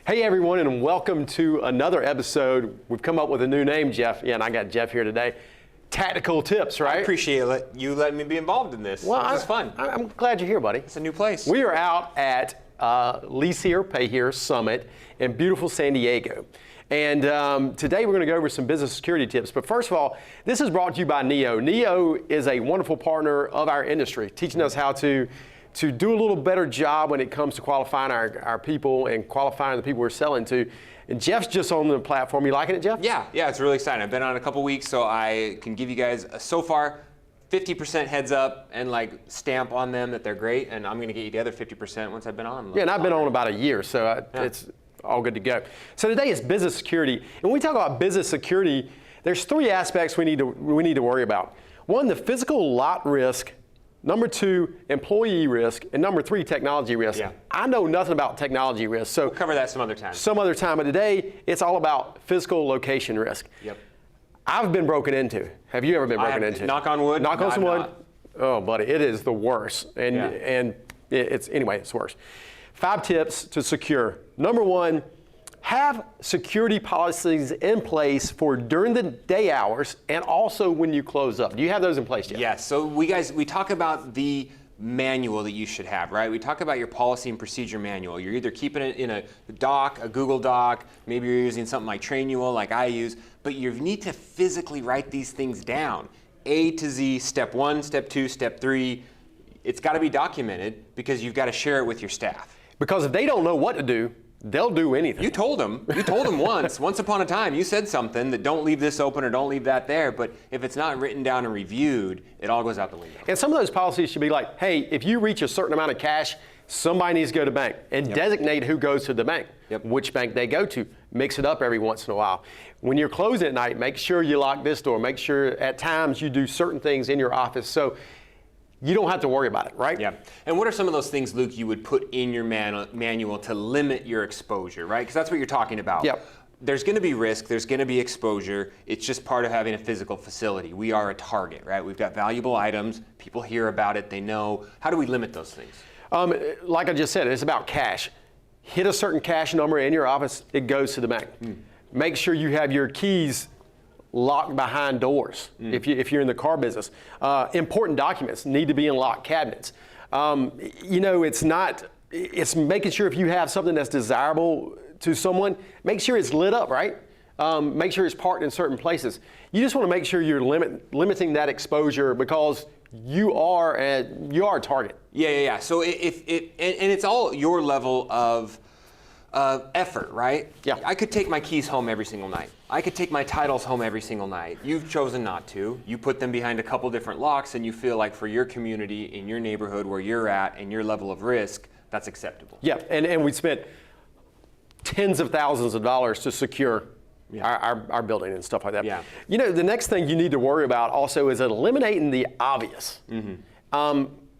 Hey everyone, and welcome to another episode. We've come up with a new name, Jeff. Yeah, and I got Jeff here today. Tactical Tips, right? I appreciate you letting me be involved in this. Well, this is fun. I'm glad you're here, buddy. It's a new place. We are out at Lease Here, Pay Here Summit in beautiful San Diego. And today we're going to go over some business security tips. But first of all, this is brought to you by Neo. Neo is a wonderful partner of our industry, teaching us how to do a little better job when it comes to qualifying our people and qualifying the people we're selling to. And Jeff's just on the platform. You liking it, Jeff? Yeah, it's really exciting. I've been on a couple weeks, so I can give you guys so far 50% heads up and like stamp on them that they're great, and I'm going to get you the other 50% once I've been on. Yeah, and I've been on about a year, so it's all good to go. So today is business security, and when we talk about business security, there's three aspects we need to worry about. One, the physical lot risk. Number two, employee risk, and number three, technology risk. Yeah. I know nothing about technology risk, so we'll cover that some other time. Some other time, but today it's all about physical location risk. Yep. I've been broken into. Have you ever been broken into? Knock on wood. Knock on some wood. Not. Oh, buddy, it is the worst, and it's worse. 5 tips to secure. Number one, have security policies in place for during the day hours and also when you close up. Do you have those in place yet? Yes, so we talk about the manual that you should have, right? We talk about your policy and procedure manual. You're either keeping it in a doc, a Google Doc, maybe you're using something like Trainual like I use, but you need to physically write these things down. A to Z, step 1, step 2, step 3. It's got to be documented because you've got to share it with your staff. Because if they don't know what to do, they'll do anything. You told them once upon a time, you said something that don't leave this open or don't leave that there, but if it's not written down and reviewed, it all goes out the window. And some of those policies should be like, hey, if you reach a certain amount of cash, somebody needs to go to the bank and designate who goes to the bank, which bank they go to. Mix it up every once in a while. When you're closing at night, make sure you lock this door. Make sure at times you do certain things in your office so you don't have to worry about it, right? Yeah. And what are some of those things, Luke, you would put in your manual to limit your exposure, right? Because that's what you're talking about. Yeah. There's going to be risk, there's going to be exposure. It's just part of having a physical facility. We are a target, right? We've got valuable items, people hear about it, they know. How do we limit those things? Like I just said, it's about cash. Hit a certain cash number in your office, it goes to the bank. Make sure you have your keys locked behind doors if you're in the car business. Important documents need to be in locked cabinets. It's making sure if you have something that's desirable to someone, make sure it's lit up, right? Make sure it's parked in certain places. You just want to make sure you're limiting that exposure because you are a target. Yeah. So it's all your level of effort, right? Yeah. I could take my keys home every single night. I could take my titles home every single night. You've chosen not to. You put them behind a couple different locks and you feel like for your community, in your neighborhood where you're at and your level of risk, that's acceptable. Yeah, and we spent tens of thousands of dollars to secure our building and stuff like that. Yeah. You know, the next thing you need to worry about also is eliminating the obvious.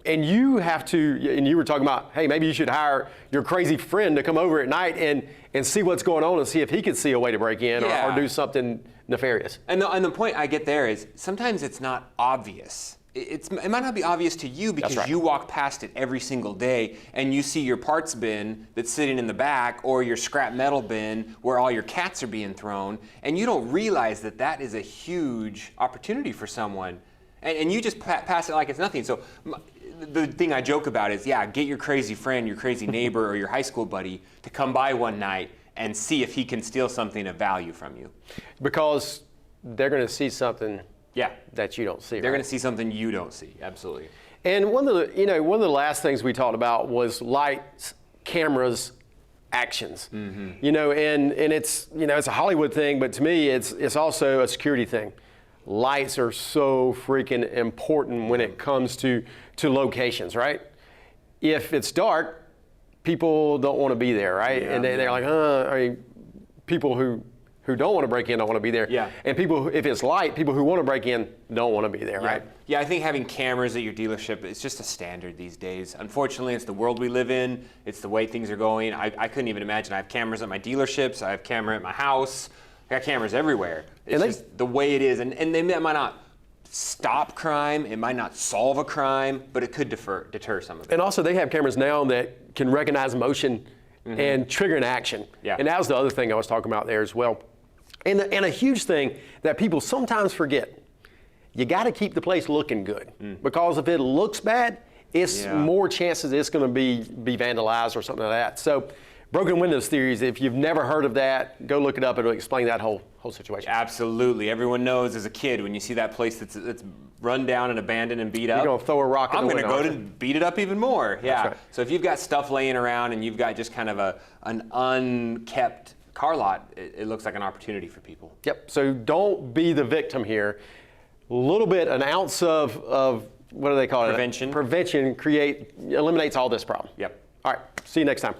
And you have to, and you were talking about, hey, maybe you should hire your crazy friend to come over at night and see what's going on and see if he could see a way to break in or do something nefarious. And the point I get there is sometimes it's not obvious. It might not be obvious to you because you walk past it every single day and you see your parts bin that's sitting in the back or your scrap metal bin where all your cats are being thrown, and you don't realize that that is a huge opportunity for someone. And you just pass it like it's nothing. So the thing I joke about is, get your crazy friend, your crazy neighbor, or your high school buddy to come by one night and see if he can steal something of value from you. Because they're going to see something that you don't see. They're going to see something you don't see, absolutely. And one of the last things we talked about was lights, cameras, actions. And it's it's a Hollywood thing, but to me it's also a security thing. Lights are so freaking important when it comes to locations, right? If it's dark, people don't want to be there, right? And they're like, people who don't want to break in don't want to be there. Yeah. And if it's light, people who want to break in don't want to be there, right? Yeah, I think having cameras at your dealership is just a standard these days. Unfortunately, it's the world we live in. It's the way things are going. I couldn't even imagine. I have cameras at my dealerships. I have camera at my house. I got cameras everywhere. It's just the way it is. And they might not stop crime. It might not solve a crime, but it could deter some of it. And also, they have cameras now that can recognize motion and triggering action. Yeah. And that was the other thing I was talking about there as well. And a huge thing that people sometimes forget, you got to keep the place looking good. Because if it looks bad, it's more chances it's going to be vandalized or something like that. So broken windows theories, if you've never heard of that, go look it up. It'll explain that whole situation. Absolutely. Everyone knows as a kid, when you see that place that's run down and abandoned and beat up, You're going to throw a rock at I'm the going to window. go to beat it up even more. Yeah. That's right. So if you've got stuff laying around and you've got just kind of an unkept car lot, it looks like an opportunity for people. Yep. So don't be the victim here. A little bit, an ounce of what do they call it? Prevention. Prevention eliminates all this problem. Yep. All right. See you next time.